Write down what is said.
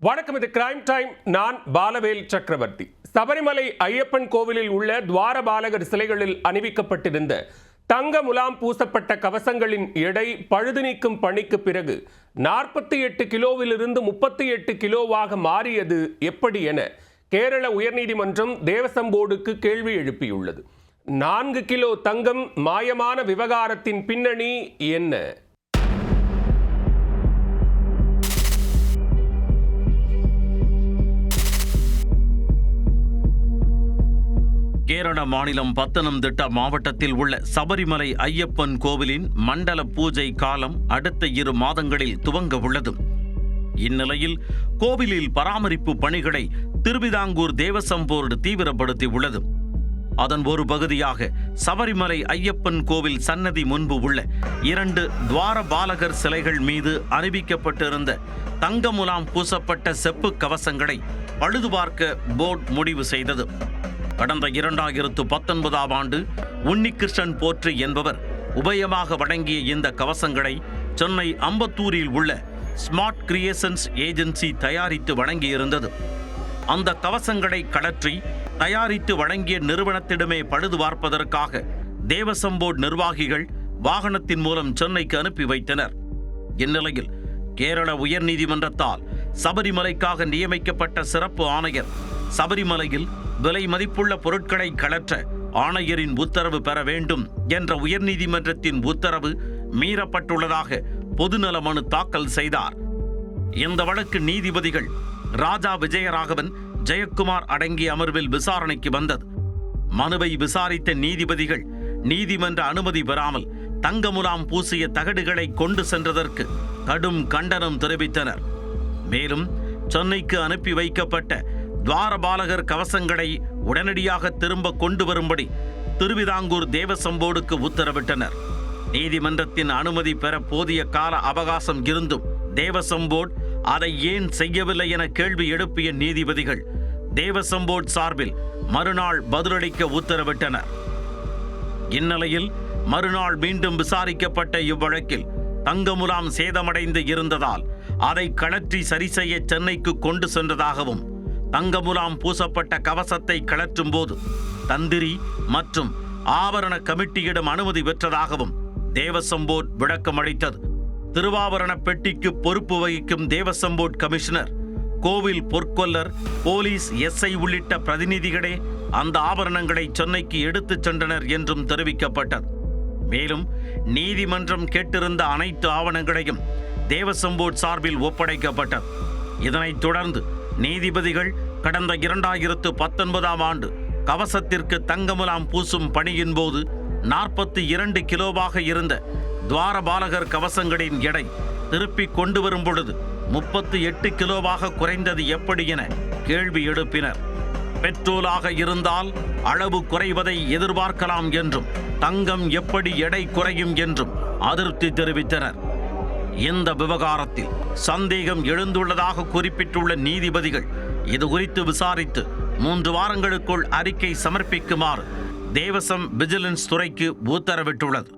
வணக்கம், இது crime time. நான் பாலவேல் சக்கரவர்த்தி. சபரிமலை ஐயப்பன் கோவிலில் உள்ள துவாரபாலகர் சிலைகளில் அணிவிக்கப்பட்டிருந்த தங்க முலாம் பூசப்பட்ட கவசங்களின் எடை பழுது நீக்கும் பணிக்கு பிறகு 48 கிலோவிலிருந்து 38 கிலோவாக மாறியது எப்படி என கேரள உயர்நீதிமன்றம் தேவசம் போர்டுக்கு கேள்வி எழுப்பியுள்ளது. 4 கிலோ தங்கம் மாயமான விவகாரத்தின் பின்னணி என்ன? கேரள மாநிலம் பத்தனம்திட்டா மாவட்டத்தில் உள்ள சபரிமலை ஐயப்பன் கோவிலின் மண்டல பூஜை காலம் அடுத்த 2 மாதங்களில் துவங்க உள்ளது. இந்நிலையில் கோவிலில் பராமரிப்பு பணிகளை திருவிதாங்கூர் தேவசம் போர்டு தீவிரப்படுத்தி உள்ளது. அதன் ஒரு பகுதியாக சபரிமலை ஐயப்பன் கோவில் சன்னதி முன்பு உள்ள 2 துவாரபாலகர் சிலைகள் மீது அணிவிக்கப்பட்டிருந்த தங்க முலாம் பூசப்பட்ட செப்பு கவசங்களை பழுதுபார்க்க போர்டு முடிவு செய்தது. கடந்த 2019ஆம் ஆண்டு உன்னிகிருஷ்ணன் போற்றி என்பவர் உபயமாக வழங்கிய இந்த கவசங்களை சென்னை அம்பத்தூரில் உள்ள ஸ்மார்ட் கிரியேஷன்ஸ் ஏஜென்சி தயாரித்து வழங்கியிருந்தது. அந்த கவசங்களை கழற்றி தயாரித்து வழங்கிய நிறுவனத்திடமே பழுது பார்ப்பதற்காக தேவசம் போர்டு நிர்வாகிகள் வாகனத்தின் மூலம் சென்னைக்கு அனுப்பி வைத்தனர். இந்நிலையில் கேரள உயர்நீதிமன்றத்தால் சபரிமலைக்காக நியமிக்கப்பட்ட சிறப்பு ஆணையர் சபரிமலையில் விலை மதிப்புள்ள பொருட்களை கழற்ற ஆணையரின் உத்தரவு பெற வேண்டும் என்ற உயர்நீதிமன்றத்தின் உத்தரவு மீறப்பட்டுள்ளதாக பொதுநல மனு தாக்கல் செய்தார். இந்த வழக்கு நீதிபதிகள் ராஜா விஜயராகவன், ஜெயக்குமார் அடங்கிய அமர்வில் விசாரணைக்கு வந்தது. மனுவை விசாரித்த நீதிபதிகள் நீதிமன்ற அனுமதி பெறாமல் தங்க முலாம் பூசிய தகடுகளை கொண்டு சென்றதற்கு கடும் கண்டனம் தெரிவித்தனர். மேலும் சென்னைக்கு அனுப்பி வைக்கப்பட்ட துவாரபாலகர் கவசங்களை உடனடியாக திரும்ப கொண்டு வரும்படி திருவிதாங்கூர் தேவசம் போர்டுக்கு உத்தரவிட்டனர். நீதிமன்றத்தின் அனுமதி பெற போதிய கால அவகாசம் இருந்தும் தேவசம் போர்டு அதை ஏன் செய்யவில்லை என கேள்வி எழுப்பிய நீதிபதிகள் தேவசம் போர்டு சார்பில் மறுநாள் பதிலளிக்க உத்தரவிட்டனர். இந்நிலையில் மறுநாள் மீண்டும் விசாரிக்கப்பட்ட இவ்வழக்கில் தங்க முலாம் சேதமடைந்து இருந்ததால் அதை கழற்றி சரி செய்ய சென்னைக்கு கொண்டு சென்றதாகவும் தங்க முலாம் பூசப்பட்ட கவசத்தை கழற்றும் போது தந்திரி மற்றும் ஆபரண கமிட்டியிடம் அனுமதி பெற்றதாகவும் தேவசம் போர்டு விளக்கம் அளித்தது. திருவாபரண பெட்டிக்கு பொறுப்பு வகிக்கும் தேவசம் போர்டு கமிஷனர், கோவில் பொற்கொல்லர், போலீஸ் எஸ்ஐ உள்ளிட்ட பிரதிநிதிகளே அந்த ஆபரணங்களை சென்னைக்கு எடுத்துச் சென்றனர் என்றும் தெரிவிக்கப்பட்டது. மேலும் நீதிமன்றம் கேட்டிருந்த அனைத்து ஆவணங்களையும் தேவசம் போர்டு சார்பில் ஒப்படைக்கப்பட்டது. இதனைத் தொடர்ந்து நீதிபதிகள் கடந்த 2019ஆம் ஆண்டு கவசத்திற்கு தங்கமுலாம் பூசும் பணியின் போது 42 கிலோவாக இருந்த துவாரபாலகர் கவசங்களின் எடை திருப்பி கொண்டு வரும் பொழுது 38 கிலோவாக குறைந்தது எப்படி என கேள்வி எழுப்பினர். பெட்ரோலாக இருந்தால் அளவு குறைவதை எதிர்பார்க்கலாம் என்றும் தங்கம் எப்படி எடை குறையும் என்றும் அதிருப்தி தெரிவித்தனர். இந்த விவகாரத்தில் சந்தேகம் எழுந்துள்ளதாக குறிப்பிட்டுள்ள நீதிபதிகள் இது குறித்து விசாரித்து 3 வாரங்களுக்குள் அறிக்கை சமர்ப்பிக்குமாறு தேவசம் விஜிலன்ஸ் துறைக்கு உத்தரவிட்டுள்ளது.